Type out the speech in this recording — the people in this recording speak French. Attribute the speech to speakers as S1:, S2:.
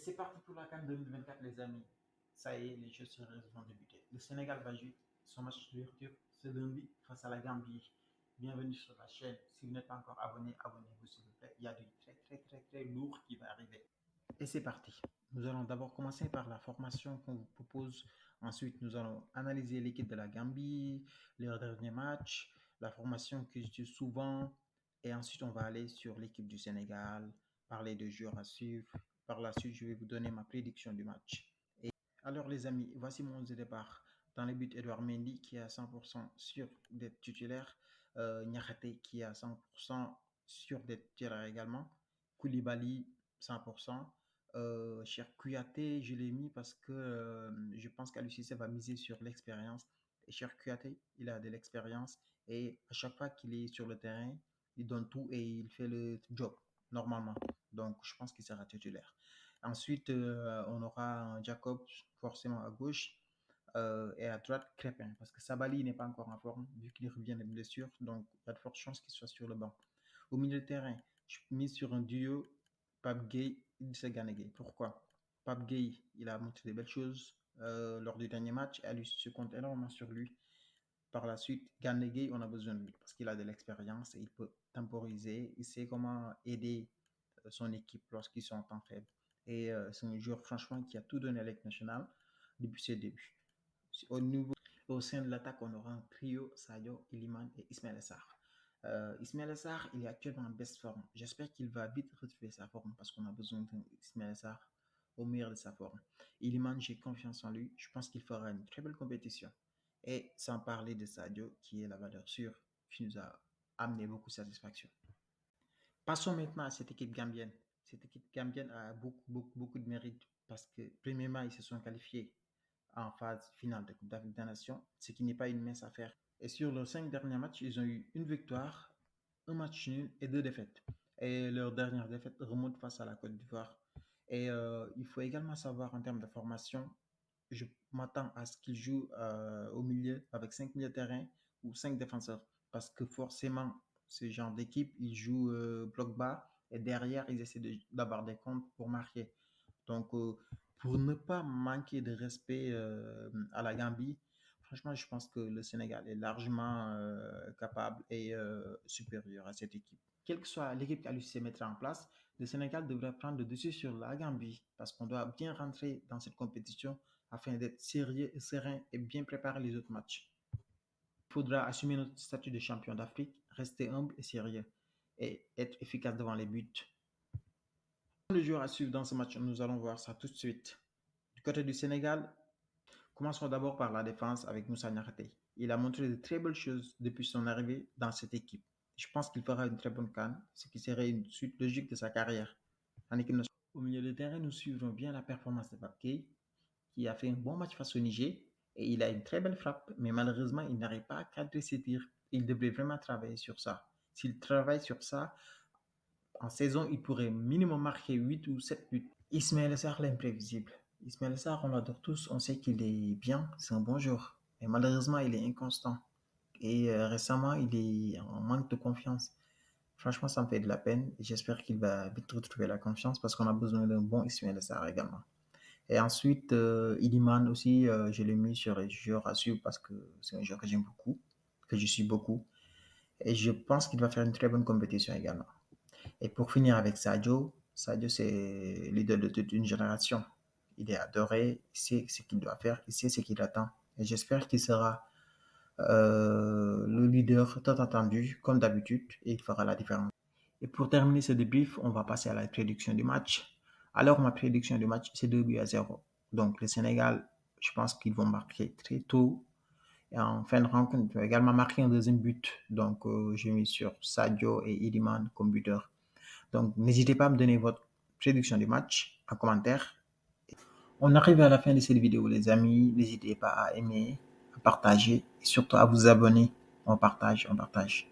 S1: c'est parti pour la CAN 2024, les amis. Ça y est, les Jeux sérieuses vont débuter. Le Sénégal va jouer son match d'ouverture ce lundi face à la Gambie. Bienvenue sur la chaîne. Si vous n'êtes pas encore abonné, abonnez-vous s'il vous plaît. Il y a du très lourd qui va arriver. Et c'est parti. Nous allons d'abord commencer par la formation qu'on vous propose. Ensuite, nous allons analyser l'équipe de la Gambie, leur dernier match, la formation que j'utilise souvent. Et ensuite, on va aller sur l'équipe du Sénégal, parler de joueurs à suivre. Par la suite, je vais vous donner ma prédiction du match. Et alors, les amis, voici mon 11 de départ. Dans les buts, Edouard Mendy qui est à 100% sûr d'être titulaire. Niakhaté qui est à 100% sûr d'être titulaire également. Koulibaly, 100%. Cher Kouyaté, je l'ai mis parce que je pense qu'Alucissé va miser sur l'expérience. Et Cher Kouyaté, il a de l'expérience et à chaque fois qu'il est sur le terrain, il donne tout et il fait le job normalement. Donc, je pense qu'il sera titulaire. Ensuite, on aura Jacob forcément à gauche et à droite Crépin parce que Sabali n'est pas encore en forme vu qu'il revient de blessure. Donc, il y a de fortes chances qu'il soit sur le banc. Au milieu de terrain, je mise sur un duo Pape Gueye, Idrissa Gana Gueye. Pourquoi? Pape Gueye, il a montré de belles choses lors du dernier match. Elle se compte énormément sur lui. Par la suite, Gana Gueye, on a besoin de lui parce qu'il a de l'expérience et il peut temporiser. Il sait comment aider son équipe lorsqu'ils sont en temps faible. Et c'est un joueur, franchement, qui a tout donné à l'équipe nationale depuis ses débuts. Au sein de l'attaque, on aura un trio Sadio, Iliman et Ismaël Sarr. Ismaël Sarr, il est actuellement en best forme. J'espère qu'il va vite retrouver sa forme parce qu'on a besoin d'Ismaël Sarr au meilleur de sa forme. Iliman, j'ai confiance en lui. Je pense qu'il fera une très belle compétition. Et sans parler de Sadio, qui est la valeur sûre, qui nous a amené beaucoup de satisfaction. Passons maintenant à cette équipe gambienne. Cette équipe gambienne a beaucoup de mérite parce que, premièrement, ils se sont qualifiés en phase finale de Coupe d'Afrique des Nations, ce qui n'est pas une mince affaire. Et sur leurs 5 derniers matchs, ils ont eu une victoire, un match nul et 2 défaites. Et leur dernière défaite remonte face à la Côte d'Ivoire. Et il faut également savoir en termes de formation, je m'attends à ce qu'ils jouent au milieu avec 5 milieux de terrain ou 5 défenseurs. Parce que forcément, ce genre d'équipe, ils jouent bloc bas et derrière, ils essaient d'avoir des comptes pour marquer. Donc, pour ne pas manquer de respect à la Gambie, franchement, je pense que le Sénégal est largement capable et supérieur à cette équipe. Quelle que soit l'équipe qu'Alucé mettra en place, le Sénégal devrait prendre le dessus sur la Gambie parce qu'on doit bien rentrer dans cette compétition afin d'être sérieux et serein et bien préparer les autres matchs. Il faudra assumer notre statut de champion d'Afrique, rester humble et sérieux et être efficace devant les buts. Le joueur à suivre dans ce match, nous allons voir ça tout de suite. Du côté du Sénégal, commençons d'abord par la défense avec Moussa Niakhaté. Il a montré de très belles choses depuis son arrivée dans cette équipe. Je pense qu'il fera une très bonne CAN, ce qui serait une suite logique de sa carrière en équipe nationale. Au milieu de terrain, nous suivrons bien la performance de Pape Gueye, qui a fait un bon match face au Niger et il a une très belle frappe, mais malheureusement, il n'arrive pas à cadrer ses tirs. Il devrait vraiment travailler sur ça. S'il travaille sur ça, en saison, il pourrait minimum marquer 8 ou 7 buts. Ismaël Sarr, l'imprévisible. Ismaël Sarr, on l'adore tous, on sait qu'il est bien, c'est un bon joueur. Mais malheureusement, il est inconstant. Et récemment, il est en manque de confiance. Franchement, ça me fait de la peine. Et j'espère qu'il va vite retrouver la confiance parce qu'on a besoin d'un bon Ismaël Sarr également. Et ensuite, Iliman aussi, je l'ai mis sur les joueurs à suivre parce que c'est un joueur que j'aime beaucoup, que je suis beaucoup. Et je pense qu'il va faire une très bonne compétition également. Et pour finir avec Sadio, Sadio c'est l'idole de toute une génération. Il est adoré, il sait ce qu'il doit faire, il sait ce qu'il attend. Et j'espère qu'il sera le leader tant attendu, comme d'habitude, et il fera la différence. Et pour terminer ce débrief, on va passer à la prédiction du match. Alors, ma prédiction du match, c'est 2 buts à 0. Donc, le Sénégal, je pense qu'ils vont marquer très tôt. Et en fin de rencontre, ils vont également marquer un deuxième but. Donc, j'ai mis sur Sadio et Iliman comme buteurs. Donc, n'hésitez pas à me donner votre prédiction du match en commentaire. On arrive à la fin de cette vidéo, les amis. N'hésitez pas à aimer, à partager et surtout à vous abonner. On partage, on partage.